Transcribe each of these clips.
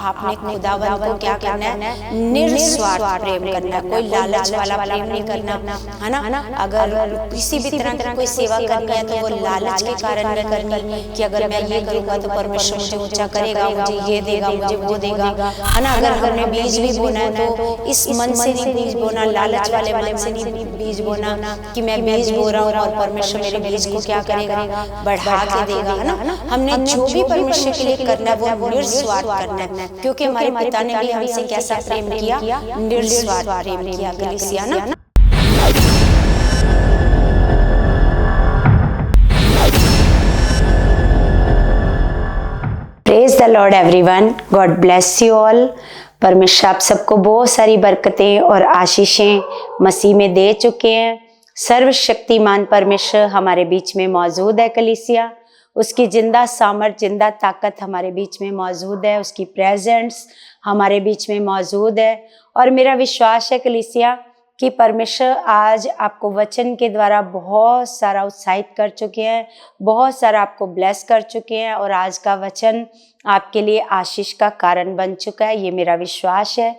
आपने खुदावंद को क्या करना है, निस्वार्थ प्रेम करना, कोई लालच वाला प्रेम नहीं करना, है ना। अगर किसी भी तरह की कोई सेवा करनी है तो वो लालच के कारण नहीं करनी कि अगर मैं ये करूँगा तो परमेश्वर मुझे ऊंचा करेगा, मुझे ये देगा, मुझे वो देगा, है ना। अगर हमने बीज भी बोना है तो इस मन से नहीं बीज बोना, लालच वाले मन से नहीं बीज बोना कि मैं बीज बो रहा हूँ और परमेश्वर मेरे बीज को क्या करेगा, बढ़ा के देगा, है ना। हमने जो भी परमेश्वर के लिए करना है वो निस्वार्थ करना है, क्योंकि हमारे पिता ने भी हमसे कैसा प्रेम किया, निस्वार्थ प्रेम किया। कलीसिया ना, praise the Lord everyone, God bless you all. परमेश्वर आप सबको बहुत सारी बरकतें और आशीषें मसीह में दे चुके हैं। सर्वशक्तिमान परमेश्वर हमारे बीच में मौजूद है। कलीसिया, उसकी जिंदा सामर्थ, जिंदा ताकत हमारे बीच में मौजूद है, उसकी प्रेजेंस हमारे बीच में मौजूद है। और मेरा विश्वास है कलीसिया कि परमेश्वर आज आपको वचन के द्वारा बहुत सारा उत्साहित कर चुके हैं, बहुत सारा आपको ब्लेस कर चुके हैं, और आज का वचन आपके लिए आशीष का कारण बन चुका है, ये मेरा विश्वास है।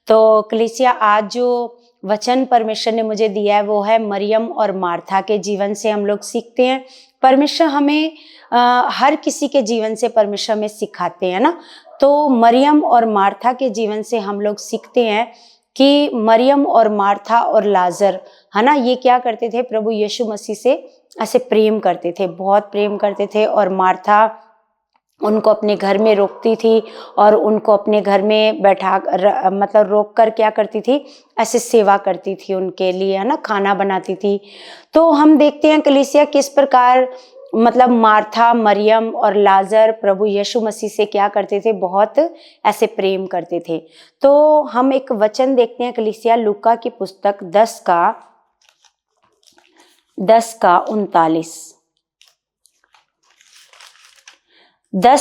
तो कलीसिया, आज जो वचन परमेश्वर ने मुझे दिया है वो है मरियम और मार्था के जीवन से हम लोग सीखते हैं। परमेश्वर हमें हर किसी के जीवन से परमेश्वर में सिखाते हैं ना। तो मरियम और मार्था के जीवन से हम लोग सीखते हैं कि मरियम और मार्था और लाजर, है ना, ये क्या करते थे, प्रभु यीशु मसीह से ऐसे प्रेम करते थे, बहुत प्रेम करते थे। और मार्था उनको अपने घर में रोकती थी और उनको अपने घर में बैठा मतलब रोक कर क्या करती थी, ऐसे सेवा करती थी उनके लिए, है ना, खाना बनाती थी। तो हम देखते हैं कलीसिया किस प्रकार मतलब मार्था, मरियम और लाजर प्रभु यीशु मसीह से क्या करते थे, बहुत ऐसे प्रेम करते थे। तो हम एक वचन देखते हैं कलीसिया, लूका की पुस्तक 10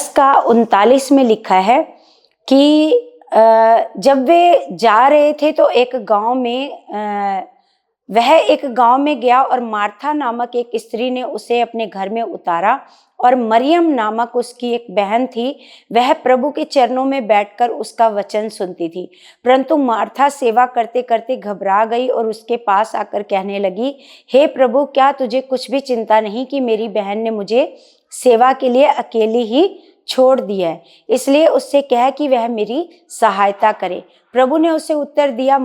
का 39 में लिखा है कि जब वे जा रहे थे तो वह एक गांव में गया और मार्था नामक एक स्त्री ने उसे अपने घर में उतारा, और मरियम नामक उसकी एक बहन थी, वह प्रभु के चरणों में बैठकर उसका वचन सुनती थी। परंतु मार्था सेवा करते करते घबरा गई और उसके पास आकर कहने लगी, हे प्रभु, क्या तुझे कुछ भी चिंता नहीं कि मेरी बहन ने मुझे सेवा के लिए अकेली ही छोड़ दिया है, इसलिए उससे कह कि वह मेरी सहायता करे। प्रभु ने उसे उत्तर दिया,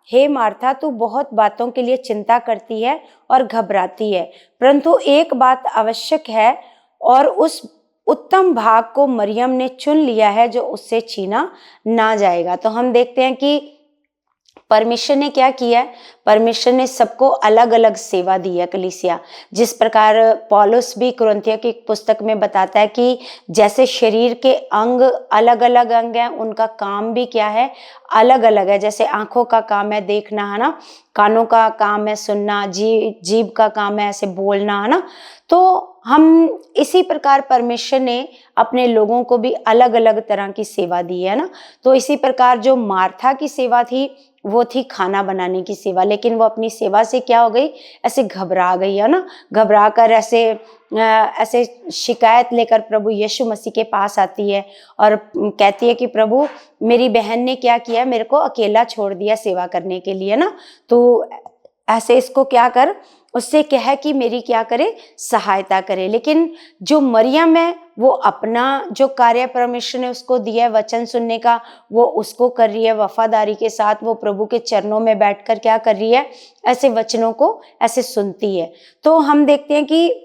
हे मार्था, तू बहुत बातों के लिए चिंता करती है और घबराती है, परंतु एक बात आवश्यक है, और उस उत्तम भाग को मरियम ने चुन लिया है जो उससे छीना ना जाएगा। तो हम देखते हैं कि परमेश्वर ने क्या किया है, परमेश्वर ने सबको अलग अलग सेवा दी है कलीसिया। जिस प्रकार पौलुस भी कुरिन्थियों की पुस्तक में बताता है कि जैसे शरीर के अंग अलग अलग अंग हैं, उनका काम भी क्या है, अलग अलग है। जैसे आंखों का काम है देखना, है ना, कानों का काम है सुनना, जीभ का काम है ऐसे बोलना, है ना। तो हम इसी प्रकार परमेश्वर ने अपने लोगों को भी अलग अलग तरह की सेवा दी है ना। तो इसी प्रकार जो मार्था की सेवा थी वो थी खाना बनाने की सेवा, लेकिन वो अपनी सेवा से क्या हो गई, ऐसे घबरा गई, है ना। घबरा कर ऐसे शिकायत लेकर प्रभु यीशु मसीह के पास आती है और कहती है कि प्रभु, मेरी बहन ने क्या किया, मेरे को अकेला छोड़ दिया सेवा करने के लिए ना, तो ऐसे इसको क्या कर, उससे कहे कि मेरी क्या करे, सहायता करे। लेकिन जो मरियम है वो अपना जो कार्य परमेश्वर ने उसको दिया है वचन सुनने का, वो उसको कर रही है वफादारी के साथ। वो प्रभु के चरणों में बैठकर क्या कर रही है, ऐसे वचनों को ऐसे सुनती है। तो हम देखते हैं कि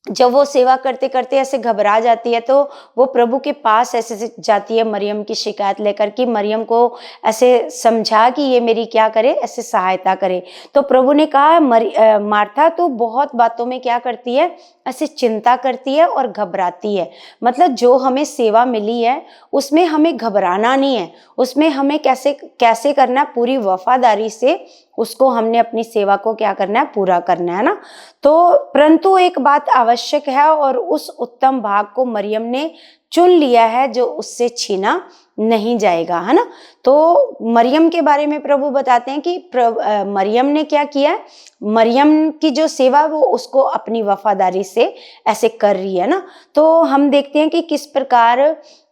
जब वो सेवा करते करते ऐसे घबरा जाती है तो वो प्रभु के पास ऐसे जाती है मरियम की शिकायत लेकर कि मरियम को ऐसे समझा कि ये मेरी क्या करे, ऐसे सहायता करे। तो प्रभु ने कहा, मार्था तो बहुत बातों में क्या करती है, ऐसे चिंता करती है और घबराती है। मतलब जो हमें सेवा मिली है उसमें हमें घबराना नहीं है, उसमें हमें कैसे करना है, पूरी वफादारी से उसको हमने अपनी सेवा को क्या करना है, पूरा करना है ना। तो परंतु एक बात आवश्यक है, और उस उत्तम भाग को मरियम ने चुन लिया है जो उससे छीना नहीं जाएगा, है ना। तो मरियम के बारे में प्रभु बताते हैं कि मरियम ने क्या किया, मरियम की जो सेवा वो उसको अपनी वफादारी से ऐसे कर रही है ना। तो हम देखते हैं कि किस प्रकार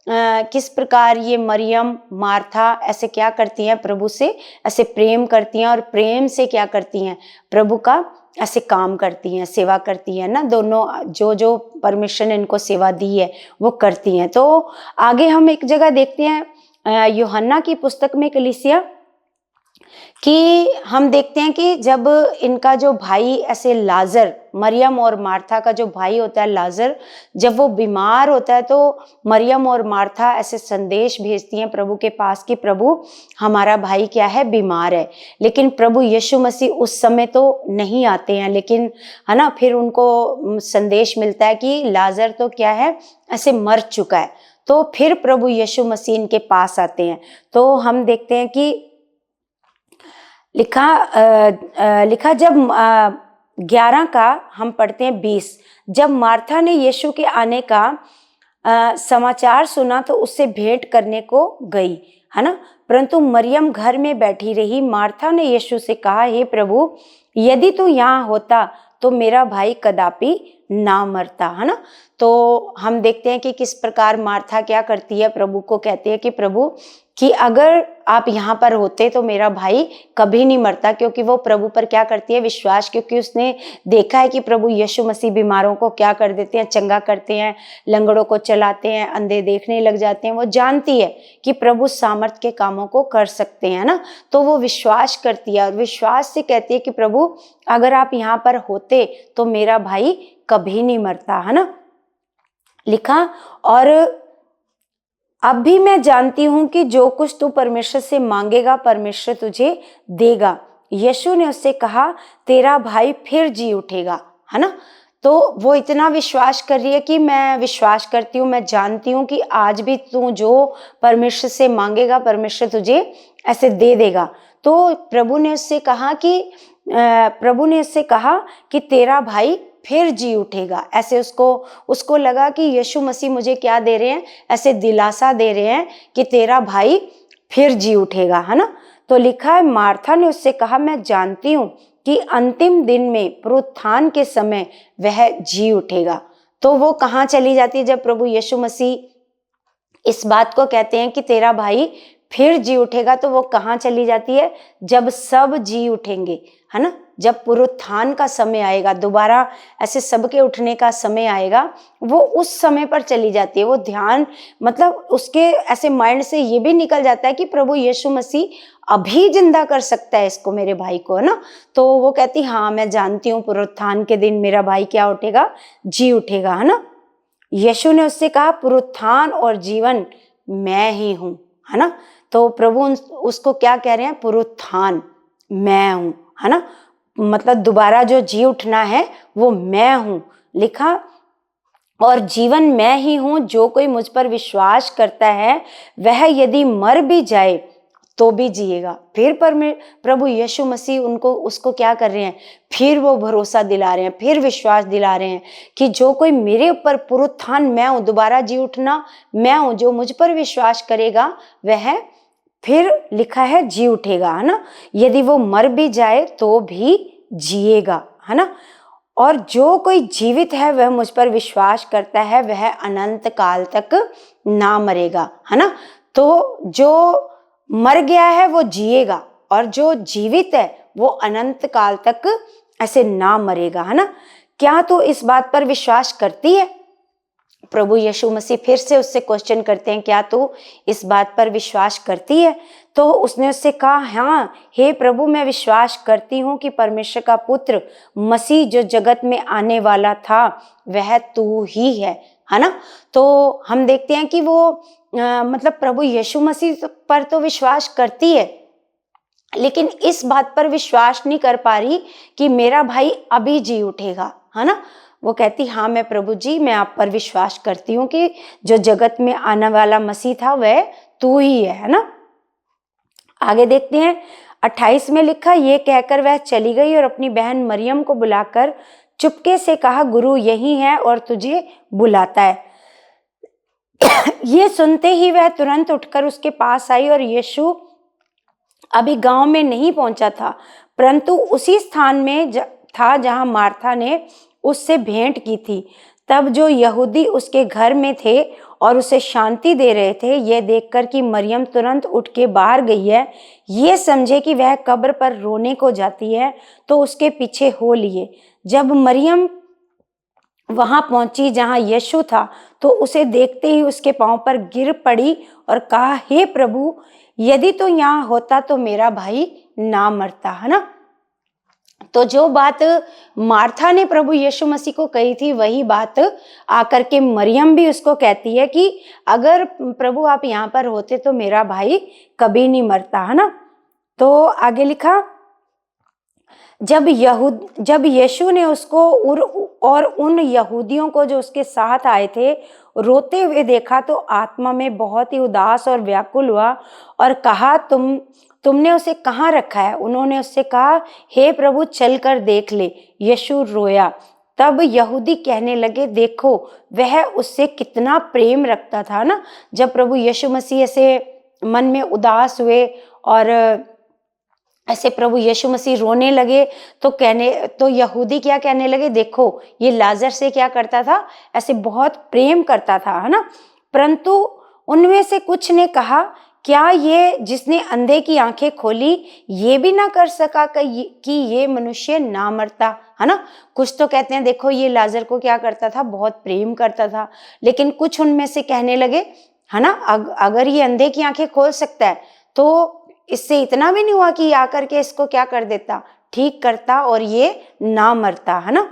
किस प्रकार ये मरियम मार्था ऐसे क्या करती हैं, प्रभु से ऐसे प्रेम करती हैं और प्रेम से क्या करती हैं, प्रभु का ऐसे काम करती हैं, सेवा करती हैं ना। दोनों जो जो परमिशन इनको सेवा दी है वो करती हैं। तो आगे हम एक जगह देखते हैं यूहन्ना की पुस्तक में कलीसिया कि हम देखते हैं कि जब इनका जो भाई ऐसे लाजर, मरियम और मार्था का जो भाई होता है लाजर, जब वो बीमार होता है तो मरियम और मार्था ऐसे संदेश भेजती हैं प्रभु के पास कि प्रभु हमारा भाई क्या है, बीमार है। लेकिन प्रभु यीशु मसीह उस समय तो नहीं आते हैं, लेकिन है ना, फिर उनको संदेश मिलता है कि लाजर तो क्या है, ऐसे मर चुका है। तो फिर प्रभु यीशु मसीह इनके पास आते हैं। तो हम देखते हैं कि लिखा जब 11 का हम पढ़ते हैं 20, जब मार्था ने यीशु के आने का समाचार सुना तो उससे भेंट करने को गई, है ना। परंतु मरियम घर में बैठी रही। मार्था ने यीशु से कहा, हे प्रभु, यदि तू यहाँ होता तो मेरा भाई कदापि ना मरता, है ना। तो हम देखते हैं कि किस प्रकार मार्था क्या करती है, प्रभु को कहती है कि प्रभु कि अगर आप यहाँ पर होते तो मेरा भाई कभी नहीं मरता, क्योंकि वो प्रभु पर क्या करती है, विश्वास, क्योंकि उसने देखा है कि प्रभु यीशु मसीह बीमारों को क्या कर देते हैं, चंगा करते हैं, लंगड़ों को चलाते हैं, अंधे देखने लग जाते हैं। वो जानती है कि प्रभु सामर्थ के कामों को कर सकते हैं ना। तो वो विश्वास करती है और विश्वास से कहती है कि प्रभु अगर आप यहाँ पर होते तो मेरा भाई कभी नहीं मरता, है ना। लिखा, और अब भी मैं जानती हूं कि जो कुछ तू परमेश्वर से मांगेगा परमेश्वर तुझे देगा। यीशु ने उससे कहा, तेरा भाई फिर जी उठेगा, है ना। तो वो इतना विश्वास कर रही है कि मैं विश्वास करती हूँ, मैं जानती हूँ कि आज भी तू जो परमेश्वर से मांगेगा परमेश्वर तुझे ऐसे दे देगा। तो प्रभु ने उससे कहा कि तेरा भाई फिर जी उठेगा। ऐसे उसको लगा कि यीशु मसीह मुझे क्या दे रहे हैं, ऐसे दिलासा दे रहे हैं कि तेरा भाई फिर जी उठेगा, है ना। तो लिखा है, मार्था ने उससे कहा, मैं जानती हूँ कि अंतिम दिन में पुनरुत्थान के समय वह जी उठेगा। तो वो कहाँ चली जाती है जब प्रभु यीशु मसीह इस बात को कहते हैं कि तेरा भाई फिर जी उठेगा, तो वो कहाँ चली जाती है, जब सब जी उठेंगे, है ना। जब पुनरुत्थान का समय आएगा, दोबारा ऐसे सबके उठने का समय आएगा, वो उस समय पर चली जाती है। वो ध्यान, मतलब उसके ऐसे माइंड से ये भी निकल जाता है कि प्रभु यीशु मसीह अभी जिंदा कर सकता है इसको, मेरे भाई को, है ना। तो वो कहती, हाँ मैं जानती हूँ पुनरुत्थान के दिन मेरा भाई क्या उठेगा, जी उठेगा, है ना। यीशु ने उससे कहा, पुनरुत्थान और जीवन मैं ही हूँ, है ना। तो प्रभु उसको क्या कह रहे हैं, पुनरुत्थान मैं हूँ, है ना। मतलब दोबारा जो जी उठना है वो मैं हूँ। लिखा, और जीवन मैं ही हूँ, जो कोई मुझ पर विश्वास करता है वह यदि मर भी जाए तो भी जिएगा। फिर प्रभु यीशु मसीह उसको क्या कर रहे हैं, फिर वो भरोसा दिला रहे हैं, फिर विश्वास दिला रहे हैं कि जो कोई मेरे ऊपर, पुनरुत्थान मैं हूँ, दोबारा जी उठना मैं हूँ, जो मुझ पर विश्वास करेगा वह फिर लिखा है जी उठेगा, है ना। यदि वो मर भी जाए तो भी जिएगा, है ना। और जो कोई जीवित है वह मुझ पर विश्वास करता है वह अनंत काल तक ना मरेगा, है ना। तो जो मर गया है वो जिएगा और जो जीवित है वो अनंत काल तक ऐसे ना मरेगा, है ना। क्या तू इस बात पर विश्वास करती है? प्रभु यीशु मसीह फिर से उससे क्वेश्चन करते हैं, क्या तू इस बात पर विश्वास करती है? तो उसने उससे कहा, हाँ हे प्रभु, मैं विश्वास करती हूँ कि परमेश्वर का पुत्र मसीह जो जगत में आने वाला था वह तू ही है ना। तो हम देखते हैं कि वो मतलब प्रभु यीशु मसीह पर तो विश्वास करती है, लेकिन इस बात पर विश्वास नहीं कर पा रही कि मेरा भाई अभी जी उठेगा, है ना। वो कहती, हाँ मैं प्रभु जी, मैं आप पर विश्वास करती हूँ कि जो जगत में आने वाला मसीह था वह तू ही है ना। आगे देखते हैं 28 में लिखा, ये कहकर वह चली गई और अपनी बहन मरियम को बुलाकर चुपके से कहा, गुरु यही है और तुझे बुलाता है। ये सुनते ही वह तुरंत उठकर उसके पास आई और यीशु अभी गांव में नहीं पहुंचा था, परंतु उसी स्थान में था जहां मार्था ने उससे भेंट की थी। तब जो यहूदी उसके घर में थे और उसे शांति दे रहे थे। यह देखकर कि मरियम तुरंत उठ के बाहर गई है, ये समझे कि वह कब्र पर रोने को जाती है, तो उसके पीछे हो लिए। जब मरियम वहां पहुंची जहां यीशु था, तो उसे देखते ही उसके पांव पर गिर पड़ी और कहा, हे प्रभु, यदि तो यहाँ होता तो मेरा भाई ना मरता, है ना। तो जो बात मार्था ने प्रभु यीशु मसीह को कही थी, वही बात आकर के मरियम भी उसको कहती है कि अगर प्रभु आप यहाँ पर होते तो मेरा भाई कभी नहीं मरता, है ना। तो आगे लिखा, जब यीशु ने उसको और उन यहूदियों को जो उसके साथ आए थे रोते हुए देखा, तो आत्मा में बहुत ही उदास और व्याकुल हुआ और कहा, तुमने उसे कहाँ रखा है। उन्होंने उससे कहा, हे प्रभु, चल कर देख ले। यीशु रोया। तब यहूदी कहने लगे, देखो वह उससे कितना प्रेम रखता था ना। जब प्रभु यीशु मसीह ऐसे मन में उदास हुए और ऐसे प्रभु यीशु मसीह रोने लगे, तो यहूदी क्या कहने लगे, देखो ये लाजर से क्या करता था, ऐसे बहुत प्रेम करता था, है ना। परंतु उनमें से कुछ ने कहा, क्या ये जिसने अंधे की आंखें खोली ये भी ना कर सका कि ये मनुष्य ना मरता, है ना। कुछ तो कहते हैं देखो ये लाजर को क्या करता था, बहुत प्रेम करता था। लेकिन कुछ उनमें से कहने लगे, है ना, अगर ये अंधे की आंखें खोल सकता है तो इससे इतना भी नहीं हुआ कि आकर के इसको क्या कर देता, ठीक करता और ये ना मरता, है ना।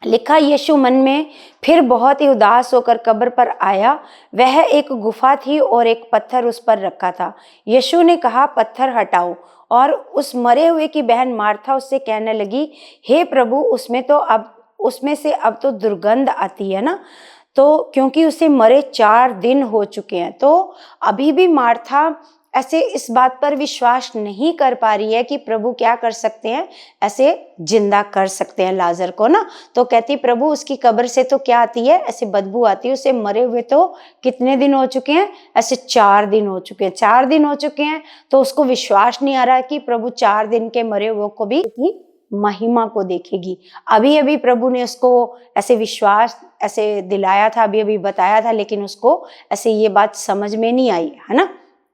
लिखा, यीशु मन में फिर बहुत ही उदास होकर कब्र पर आया। वह एक गुफा थी और एक पत्थर उस पर रखा था। यीशु ने कहा, पत्थर हटाओ। और उस मरे हुए की बहन मार्था उससे कहने लगी, हे प्रभु, उसमें से अब तो दुर्गंध आती है ना, तो क्योंकि उसे मरे 4 दिन हो चुके हैं। तो अभी भी मार्था ऐसे इस बात पर विश्वास नहीं कर पा रही है कि प्रभु क्या कर सकते हैं, ऐसे जिंदा कर सकते हैं लाजर को ना। तो कहती, प्रभु उसकी कब्र से तो क्या आती है, ऐसे बदबू आती है। उसे मरे हुए तो कितने दिन हो चुके हैं, ऐसे 4 दिन हो चुके हैं। 4 दिन हो चुके हैं तो उसको विश्वास नहीं आ रहा कि प्रभु 4 दिन के मरे हुए को भी महिमा को देखेगी। अभी अभी प्रभु ने उसको ऐसे विश्वास ऐसे दिलाया था, अभी अभी बताया था, लेकिन उसको ऐसे ये बात समझ में नहीं आई, है ना।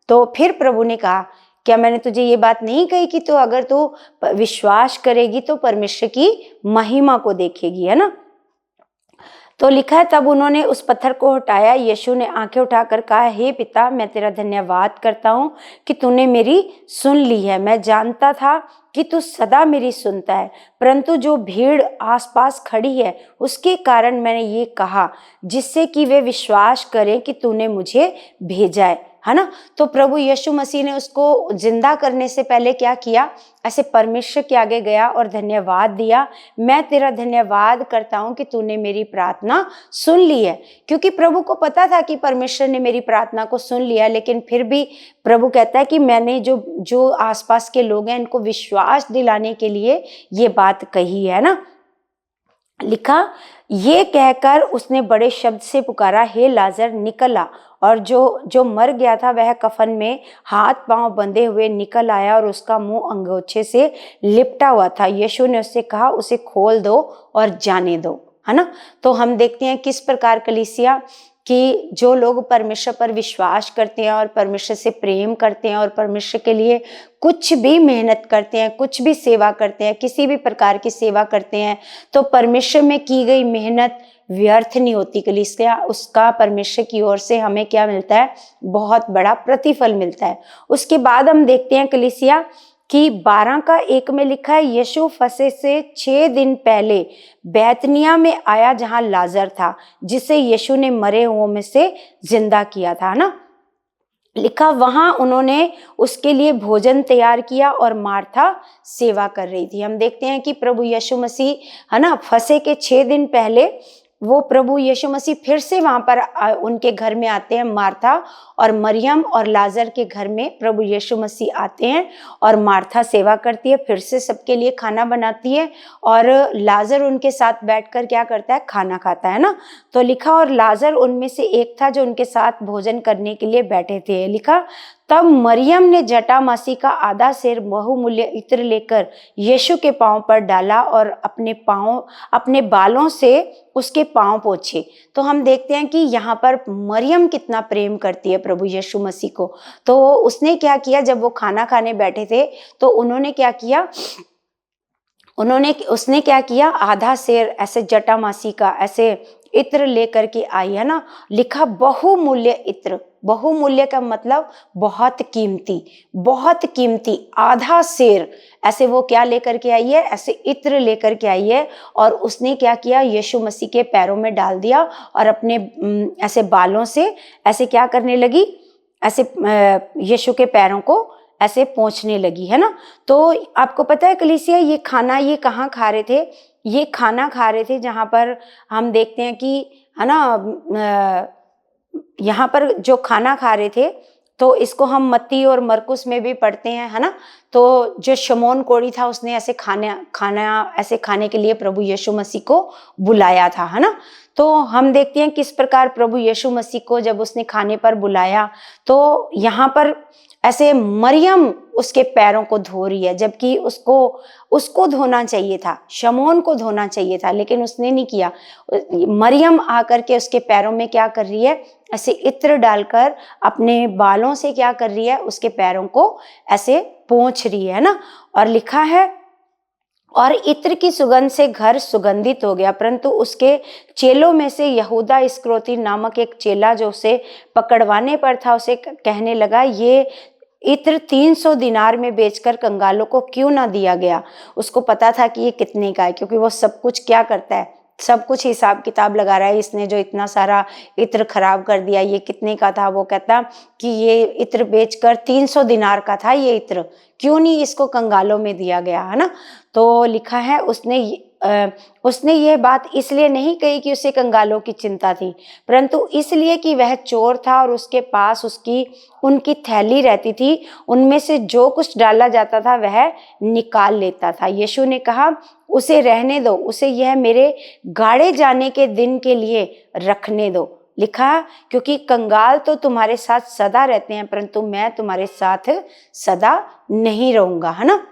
तो फिर प्रभु ने कहा, क्या मैंने तुझे ये बात नहीं कही कि तो अगर तू विश्वास करेगी तो परमेश्वर की महिमा को देखेगी, है ना। तो लिखा है, तब उन्होंने उस पत्थर को हटाया। यीशु ने आंखें उठाकर कहा, हे पिता, मैं तेरा धन्यवाद करता हूँ कि तूने मेरी सुन ली है। मैं जानता था कि तू सदा मेरी सुनता है, परंतु जो भीड़ आसपास खड़ी है उसके कारण मैंने ये कहा, जिससे कि वे विश्वास करें कि तूने मुझे भेजा है ना। तो प्रभु यीशु मसीह ने उसको जिंदा करने से पहले क्या किया, ऐसे परमेश्वर के आगे गया और धन्यवाद दिया। मैं तेरा धन्यवाद करता हूँ कि तूने मेरी प्रार्थना सुन ली है। क्योंकि प्रभु को पता था कि परमेश्वर ने मेरी प्रार्थना को सुन लिया, लेकिन फिर भी प्रभु कहता है कि मैंने जो आसपास के लोग हैं इनको विश्वास दिलाने के लिए ये बात कही है ना। लिखा, ये कहकर उसने बड़े शब्द से पुकारा, हे लाजर निकल आ। और जो मर गया था वह कफन में हाथ पांव बंधे हुए निकल आया और उसका मुंह अंगोछे से लिपटा हुआ था। यीशु ने उससे कहा, उसे खोल दो और जाने दो, है ना। तो हम देखते हैं किस प्रकार कलीसिया कि जो लोग परमेश्वर पर विश्वास करते हैं और परमेश्वर से प्रेम करते हैं और परमेश्वर के लिए कुछ भी मेहनत करते हैं, कुछ भी सेवा करते हैं, किसी भी प्रकार की सेवा करते हैं, तो परमेश्वर में की गई मेहनत व्यर्थ नहीं होती कलीसिया। उसका परमेश्वर की ओर से हमें क्या मिलता है, बहुत बड़ा प्रतिफल मिलता है। उसके बाद हम देखते हैं कलीसिया कि 12:1 में लिखा है, यीशु फसह से 6 दिन पहले बैतनिया में आया जहां लाजर था, जिसे यीशु ने मरे हुओं में से जिंदा किया था ना। लिखा, वहां उन्होंने उसके लिए भोजन तैयार किया और मार्था सेवा कर रही थी। हम देखते हैं कि प्रभु यीशु मसीह, है ना, फसह के 6 दिन पहले वो प्रभु यीशु मसीह फिर से वहां पर उनके घर में आते हैं। मार्था और मरियम और लाजर के घर में प्रभु यीशु मसीह आते हैं और मार्था सेवा करती है, फिर से सबके लिए खाना बनाती है और लाजर उनके साथ बैठकर क्या करता है, खाना खाता है ना। तो लिखा, और लाजर उनमें से एक था जो उनके साथ भोजन करने के लिए बैठे थे। लिखा, तब मरियम ने जटामासी का आधा सेर बहुमूल्य इत्र लेकर यीशु के पांव पर डाला और अपने बालों से उसके पांव पोंछे। तो हम देखते हैं कि यहाँ पर मरियम कितना प्रेम करती है प्रभु यीशु मसीह को। तो उसने क्या किया, जब वो खाना खाने बैठे थे तो उसने क्या किया, आधा सेर ऐसे जटामासी का ऐसे इत्र लेकर के आई, है ना। लिखा बहुमूल्य इत्र, बहुमूल्य का मतलब बहुत कीमती, आधा सेर ऐसे वो क्या लेकर के आई है, ऐसे इत्र लेकर के आई है। और उसने क्या किया, यीशु मसीह के पैरों में डाल दिया और अपने ऐसे बालों से ऐसे क्या करने लगी, ऐसे यीशु के पैरों को ऐसे पोंछने लगी, है ना। तो आपको पता है कलीसिया, ये कहाँ खा रहे थे, ये खाना खा रहे थे जहाँ पर हम देखते हैं कि, है ना, यहाँ पर जो खाना खा रहे थे, तो इसको हम मत्ती और मरकुस में भी पढ़ते हैं, है ना। तो जो शमौन कोढ़ी था उसने ऐसे खाने के लिए प्रभु यीशु मसीह को बुलाया था, है ना। तो हम देखते हैं किस प्रकार प्रभु यीशु मसीह को जब उसने खाने पर बुलाया, तो यहाँ पर ऐसे मरियम उसके पैरों को धो रही है, जबकि उसको धोना चाहिए था, शमौन को धोना चाहिए था, लेकिन उसने नहीं किया। मरियम आकर के उसके पैरों में क्या कर रही है, ऐसे इत्र डालकर अपने बालों से क्या कर रही है, उसके पैरों को ऐसे पोंछ रही है ना। और लिखा है, और इत्र की सुगंध से घर सुगंधित हो गया, परंतु उसके चेलों में से यहूदा इस्करियोती नामक एक चेला जो उसे पकड़वाने पर था, उसे कहने लगा, ये इत्र 300 दिनार में बेचकर कंगालों को क्यों ना दिया गया। उसको पता था कि ये कितने का है, क्योंकि वो सब कुछ क्या करता है, सब कुछ हिसाब किताब लगा रहा है। इसने जो इतना सारा इत्र खराब कर दिया, ये कितने का था। वो कहता कि ये इत्र बेचकर 300 दिनार का था, ये इत्र क्यों नहीं इसको कंगालों में दिया गया, है ना। तो लिखा है, उसने ये बात इसलिए नहीं कही कि उसे कंगालों की चिंता थी, परंतु इसलिए कि वह चोर था और उसके पास उनकी थैली रहती थी, उनमें से जो कुछ डाला जाता था वह निकाल लेता था। यीशु ने कहा, उसे रहने दो, उसे यह मेरे गाड़े जाने के दिन के लिए रखने दो। लिखा, क्योंकि कंगाल तो तुम्हारे साथ सदा रहते हैं, परंतु मैं तुम्हारे साथ सदा नहीं रहूंगा, है ना।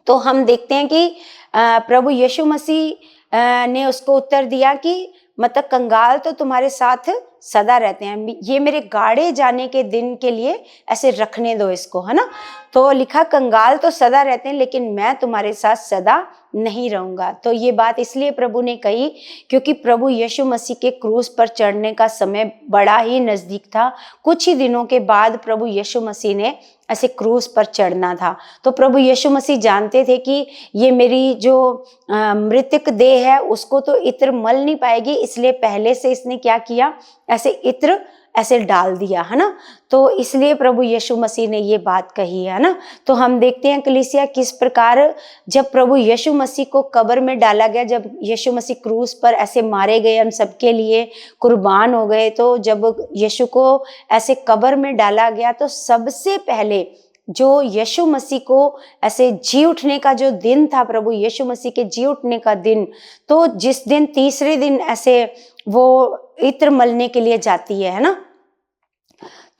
तो हम देखते हैं कि प्रभु यीशु मसीह ने उसको उत्तर दिया कि मतलब कंगाल तो तुम्हारे साथ सदा रहते हैं, ये मेरे गाड़े जाने के दिन के लिए ऐसे रखने दो इसको, है ना। तो लिखा, कंगाल तो सदा रहते हैं, लेकिन मैं तुम्हारे साथ सदा नहीं रहूंगा। तो ये बात इसलिए प्रभु ने कही क्योंकि प्रभु यीशु मसीह के क्रूस पर चढ़ने का समय बड़ा ही नजदीक था। कुछ ही दिनों के बाद प्रभु यीशु मसीह ने ऐसे क्रूस पर चढ़ना था। तो प्रभु यीशु मसीह जानते थे कि ये मेरी जो मृतक देह है उसको तो इत्र मल नहीं पाएगी, इसलिए पहले से इसने क्या किया, ऐसे इत्र ऐसे डाल दिया, है ना। तो इसलिए प्रभु यीशु मसीह ने ये बात कही है ना। तो हम देखते हैं कलीसिया किस प्रकार जब प्रभु यीशु मसीह को कब्र में डाला गया, जब यीशु मसीह क्रूस पर ऐसे मारे गए, हम सबके लिए कुर्बान हो गए, तो जब यीशु को ऐसे कब्र में डाला गया तो सबसे पहले जो यीशु मसीह को ऐसे जी उठने का जो दिन था, प्रभु यीशु मसीह के जी उठने का दिन, तो जिस दिन तीसरे दिन ऐसे वो इत्र मलने के लिए जाती है ना।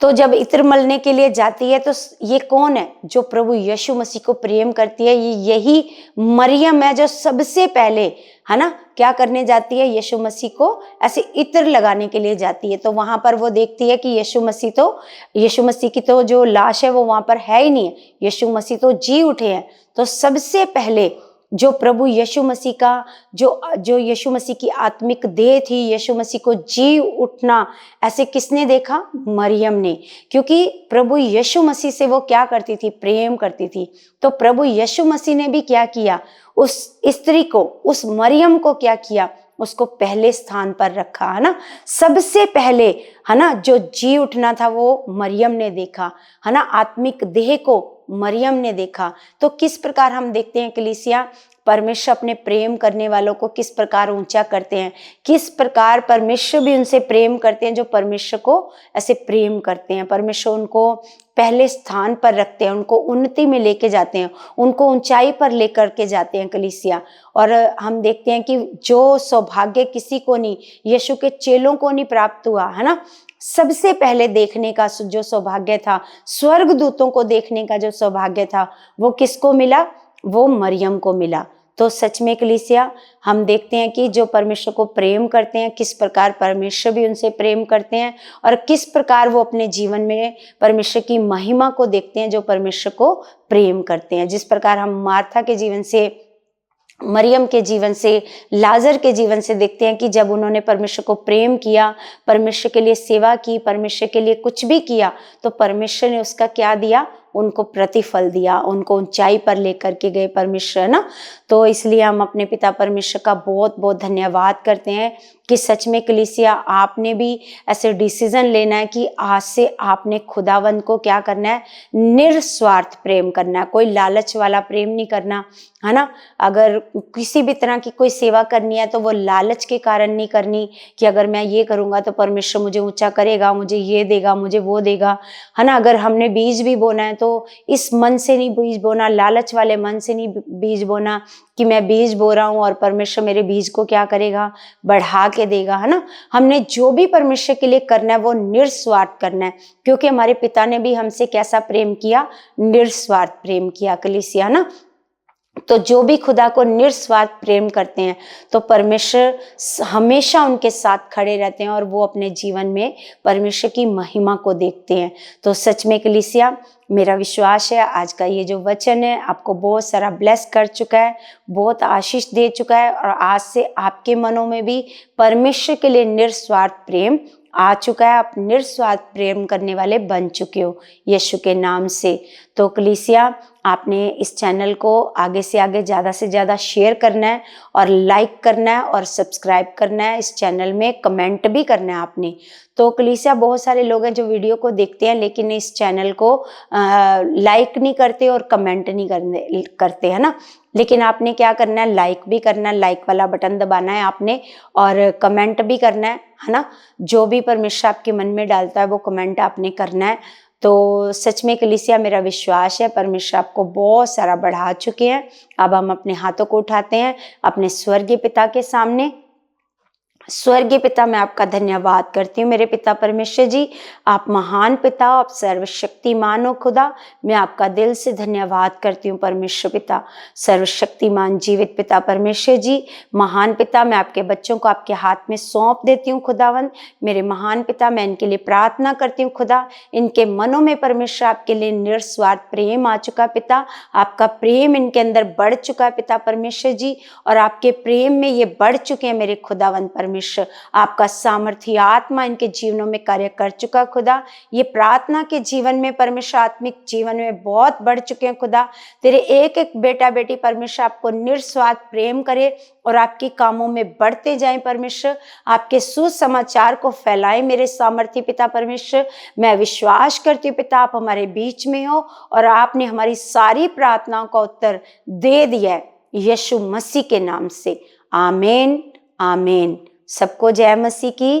तो जब इत्र मलने के लिए जाती है तो ये कौन है, जो प्रभु यीशु मसीह को प्रेम करती है, यही मरियम है जो सबसे पहले, है ना, क्या करने जाती है, यीशु मसीह को ऐसे इत्र लगाने के लिए जाती है। तो वहां पर वो देखती है कि यीशु मसीह की तो जो लाश है वो वहां पर है ही नहीं है, यीशु मसीह तो जी उठे हैं। तो सबसे पहले जो प्रभु यीशु मसीह का जो यीशु मसीह की आत्मिक देह थी, यीशु मसीह को जी उठना ऐसे किसने देखा, मरियम ने, क्योंकि प्रभु यीशु मसीह से वो क्या करती थी, प्रेम करती थी। तो प्रभु यीशु मसीह ने भी क्या किया, उस स्त्री को, उस मरियम को क्या किया, उसको पहले स्थान पर रखा, है ना। सबसे पहले, है ना, जो जी उठना था वो मरियम ने देखा, है ना, आत्मिक देह को मरियम ने देखा। तो किस प्रकार हम देखते हैं कलीसिया, परमेश्वर अपने प्रेम करने वालों को किस प्रकार ऊंचा करते हैं, किस प्रकार परमेश्वर भी उनसे प्रेम करते हैं जो परमेश्वर को ऐसे प्रेम करते हैं। परमेश्वर उनको पहले स्थान पर रखते हैं, उनको उन्नति में लेके जाते हैं, उनको ऊंचाई पर लेकर के जाते हैं कलीसिया। और हम देखते हैं कि जो सौभाग्य किसी को नहीं, यीशु के चेलों को नहीं प्राप्त हुआ, है ना, सबसे पहले देखने का जो सौभाग्य था, स्वर्गदूतों को देखने का जो सौभाग्य था, वो किसको मिला? वो मरियम को मिला। तो सच में कलीसिया, हम देखते हैं कि जो परमेश्वर को प्रेम करते हैं, किस प्रकार परमेश्वर भी उनसे प्रेम करते हैं और किस प्रकार वो अपने जीवन में परमेश्वर की महिमा को देखते हैं, जो परमेश्वर को प्रेम करते हैं। जिस प्रकार हम मार्था के जीवन से, मरियम के जीवन से, लाजर के जीवन से देखते हैं कि जब उन्होंने परमेश्वर को प्रेम किया, परमेश्वर के लिए सेवा की, परमेश्वर के लिए कुछ भी किया, तो परमेश्वर ने उसका क्या दिया? उनको प्रतिफल दिया, उनको ऊंचाई पर लेकर के गए परमेश्वर ना। तो इसलिए हम अपने पिता परमेश्वर का बहुत बहुत धन्यवाद करते हैं कि सच में कलीसिया, आपने भी ऐसे डिसीजन लेना है कि आज से आपने खुदावंद को क्या करना है? निस्वार्थ प्रेम करना है। कोई लालच वाला प्रेम नहीं करना, है ना। अगर किसी भी तरह की कोई सेवा करनी है तो वो लालच के कारण नहीं करनी कि अगर मैं ये करूंगा तो परमेश्वर मुझे ऊंचा करेगा, मुझे ये देगा, मुझे वो देगा, है ना। अगर हमने बीज भी बोना है तो इस मन से नहीं बीज बोना, लालच वाले मन से नहीं बीज बोना कि मैं बीज बो रहा हूं और परमेश्वर मेरे बीज को क्या करेगा? बढ़ा के देगा, है ना। हमने जो भी परमेश्वर के लिए करना है वो निस्वार्थ करना है, क्योंकि हमारे पिता ने भी हमसे कैसा प्रेम किया? निस्वार्थ प्रेम किया कलीसिया ना। तो जो भी खुदा को निस्वार्थ प्रेम करते हैं तो परमेश्वर हमेशा उनके साथ खड़े रहते हैं और वो अपने जीवन में परमेश्वर की महिमा को देखते हैं। तो सच में कलीसिया, मेरा विश्वास है आज का ये जो वचन है आपको बहुत सारा ब्लेस कर चुका है, बहुत आशीष दे चुका है और आज से आपके मनों में भी परमेश्वर के लिए निस्वार्थ प्रेम आ चुका है। आप निस्वार्थ प्रेम करने वाले बन चुके हो यीशु के नाम से। तो कलीसिया, आपने इस चैनल को आगे से आगे ज़्यादा से ज़्यादा शेयर करना है और लाइक करना है और सब्सक्राइब करना है। इस चैनल में कमेंट भी करना है आपने। तो कलीसिया, बहुत सारे लोग हैं जो वीडियो को देखते हैं लेकिन इस चैनल को लाइक नहीं करते और कमेंट नहीं करते, है ना। लेकिन आपने क्या करना है? लाइक भी करना है, लाइक वाला बटन दबाना है आपने, और कमेंट भी करना है ना। जो भी परमेश्वर आपके मन में डालता है वो कमेंट आपने करना है। तो सच में कलीसिया, मेरा विश्वास है परमेश्वर आपको बहुत सारा बढ़ा चुके हैं। अब हम अपने हाथों को उठाते हैं अपने स्वर्गीय पिता के सामने। स्वर्गीय पिता, मैं आपका धन्यवाद करती हूँ मेरे पिता परमेश्वर जी। आप महान पिता, आप सर्वशक्तिमान हो खुदा। मैं आपका दिल से धन्यवाद करती हूँ परमेश्वर पिता, सर्वशक्तिमान जीवित पिता परमेश्वर जी। महान पिता, मैं आपके बच्चों को आपके हाथ में सौंप देती हूँ खुदावंद। मेरे महान पिता, मैं इनके लिए प्रार्थना करती हूँ खुदा। इनके मनों में परमेश्वर आपके लिए निस्वार्थ प्रेम आ चुका पिता। आपका प्रेम इनके अंदर बढ़ चुका है पिता परमेश्वर जी, और आपके प्रेम में ये बढ़ चुके हैं मेरे खुदावंद परमेश्वर। आपका सामर्थ्य आत्मा इनके जीवनों में कार्य कर चुका खुदा। ये प्रार्थना के जीवन में परमेश्वर, आत्मिक जीवन में बहुत बढ़ चुके हैं खुदा। तेरे एक एक बेटा बेटी परमेश्वर आपको निस्वार्थ प्रेम करे और आपके कामों में बढ़ते जाएं परमेश्वर। आपके सुसमाचार को फैलाएं मेरे सामर्थ्य पिता परमेश्वर। मैं विश्वास करती हूँ पिता, आप हमारे बीच में हो और आपने हमारी सारी प्रार्थनाओं का उत्तर दे दिया है यीशु मसीह के नाम से। आमीन, आमीन। सबको जय मसीह की।